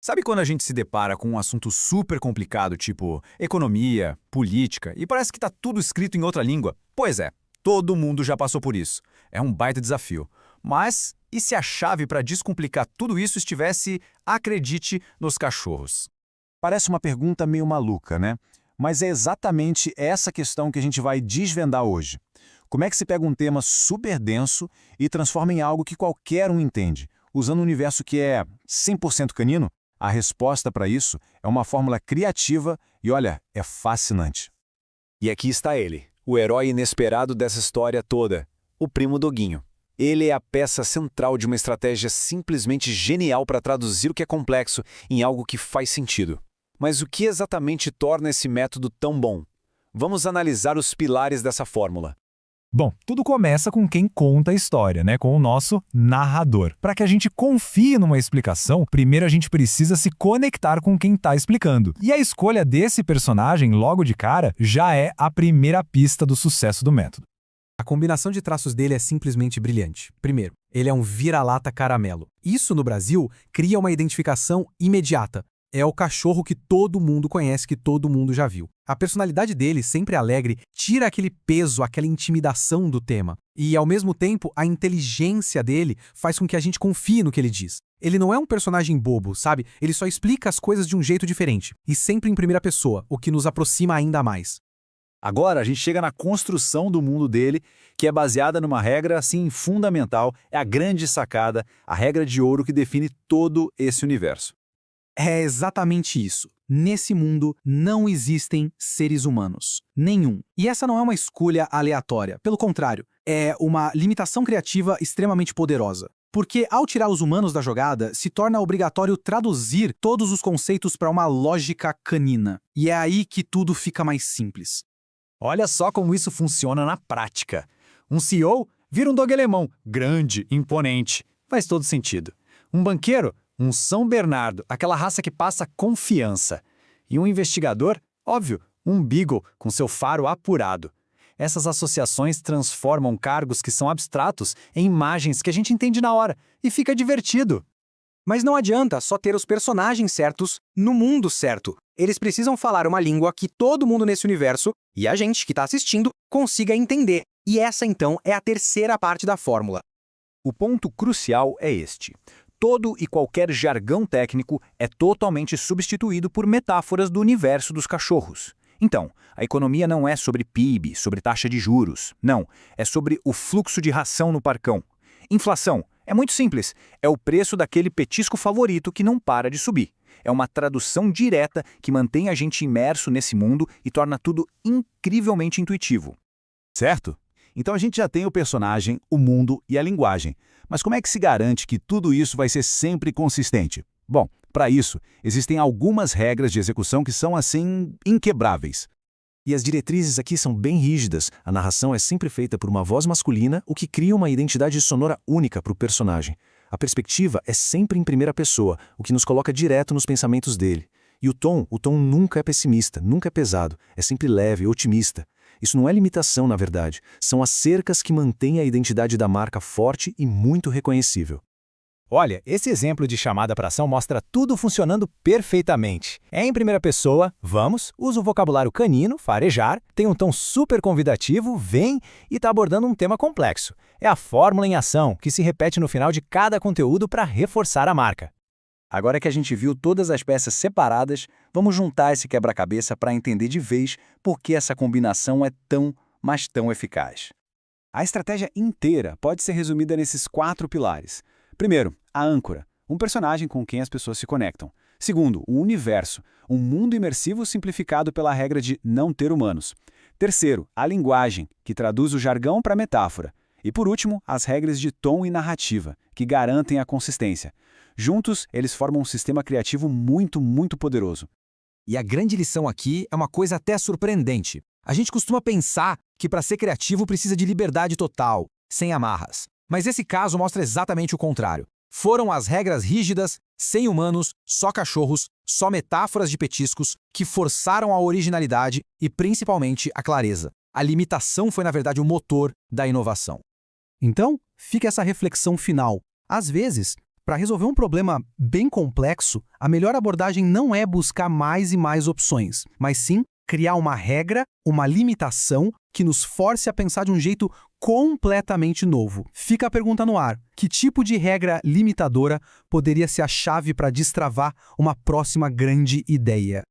Sabe quando a gente se depara com um assunto super complicado, tipo economia, política, e parece que tá tudo escrito em outra língua? Pois é, todo mundo já passou por isso. É um baita desafio. Mas e se a chave para descomplicar tudo isso estivesse, acredite, nos cachorros? Parece uma pergunta meio maluca, né? Mas é exatamente essa questão que a gente vai desvendar hoje. Como é que se pega um tema super denso e transforma em algo que qualquer um entende, usando um universo que é 100% canino? A resposta para isso é uma fórmula criativa e, olha, é fascinante. E aqui está ele, o herói inesperado dessa história toda, o primo Doguinho. Ele é a peça central de uma estratégia simplesmente genial para traduzir o que é complexo em algo que faz sentido. Mas o que exatamente torna esse método tão bom? Vamos analisar os pilares dessa fórmula. Bom, tudo começa com quem conta a história, né? Com o nosso narrador. Para que a gente confie numa explicação, primeiro a gente precisa se conectar com quem está explicando. E a escolha desse personagem, logo de cara, já é a primeira pista do sucesso do método. A combinação de traços dele é simplesmente brilhante. Primeiro, ele é um vira-lata caramelo. Isso, no Brasil, cria uma identificação imediata. É o cachorro que todo mundo conhece, que todo mundo já viu. A personalidade dele, sempre alegre, tira aquele peso, aquela intimidação do tema. E, ao mesmo tempo, a inteligência dele faz com que a gente confie no que ele diz. Ele não é um personagem bobo, sabe? Ele só explica as coisas de um jeito diferente. E sempre em primeira pessoa, o que nos aproxima ainda mais. Agora a gente chega na construção do mundo dele, que é baseada numa regra assim fundamental, é a grande sacada, a regra de ouro que define todo esse universo. É exatamente isso. Nesse mundo não existem seres humanos. Nenhum. E essa não é uma escolha aleatória. Pelo contrário, é uma limitação criativa extremamente poderosa. Porque ao tirar os humanos da jogada, se torna obrigatório traduzir todos os conceitos para uma lógica canina. E é aí que tudo fica mais simples. Olha só como isso funciona na prática. Um CEO vira um dog alemão, grande, imponente. Faz todo sentido. Um banqueiro, um São Bernardo, aquela raça que passa confiança. E um investigador, óbvio, um Beagle com seu faro apurado. Essas associações transformam cargos que são abstratos em imagens que a gente entende na hora e fica divertido. Mas não adianta só ter os personagens certos no mundo certo. Eles precisam falar uma língua que todo mundo nesse universo, e a gente que está assistindo, consiga entender. E essa, então, é a terceira parte da fórmula. O ponto crucial é este. Todo e qualquer jargão técnico é totalmente substituído por metáforas do universo dos cachorros. Então, a economia não é sobre PIB, sobre taxa de juros. Não, é sobre o fluxo de ração no parcão. Inflação é muito simples, é o preço daquele petisco favorito que não para de subir. É uma tradução direta que mantém a gente imerso nesse mundo e torna tudo incrivelmente intuitivo. Certo? Então a gente já tem o personagem, o mundo e a linguagem. Mas como é que se garante que tudo isso vai ser sempre consistente? Bom, para isso, existem algumas regras de execução que são, assim, inquebráveis. E as diretrizes aqui são bem rígidas. A narração é sempre feita por uma voz masculina, o que cria uma identidade sonora única para o personagem. A perspectiva é sempre em primeira pessoa, o que nos coloca direto nos pensamentos dele. E o tom nunca é pessimista, nunca é pesado, é sempre leve, otimista. Isso não é limitação, na verdade. São as cercas que mantêm a identidade da marca forte e muito reconhecível. Olha, esse exemplo de chamada para ação mostra tudo funcionando perfeitamente. É em primeira pessoa, vamos, usa o vocabulário canino, farejar, tem um tom super convidativo, vem e está abordando um tema complexo. É a fórmula em ação, que se repete no final de cada conteúdo para reforçar a marca. Agora que a gente viu todas as peças separadas, vamos juntar esse quebra-cabeça para entender de vez por que essa combinação é tão, mas tão eficaz. A estratégia inteira pode ser resumida nesses 4 pilares. Primeiro, a âncora, um personagem com quem as pessoas se conectam. Segundo, o universo, um mundo imersivo simplificado pela regra de não ter humanos. Terceiro, a linguagem, que traduz o jargão para metáfora. E por último, as regras de tom e narrativa, que garantem a consistência. Juntos, eles formam um sistema criativo muito, muito poderoso. E a grande lição aqui é uma coisa até surpreendente. A gente costuma pensar que para ser criativo precisa de liberdade total, sem amarras. Mas esse caso mostra exatamente o contrário. Foram as regras rígidas, sem humanos, só cachorros, só metáforas de petiscos, que forçaram a originalidade e principalmente a clareza. A limitação foi, na verdade, o motor da inovação. Então, fica essa reflexão final. Às vezes, Para resolver um problema bem complexo, a melhor abordagem não é buscar mais e mais opções, mas sim criar uma regra, uma limitação que nos force a pensar de um jeito completamente novo. Fica a pergunta no ar: que tipo de regra limitadora poderia ser a chave para destravar uma próxima grande ideia?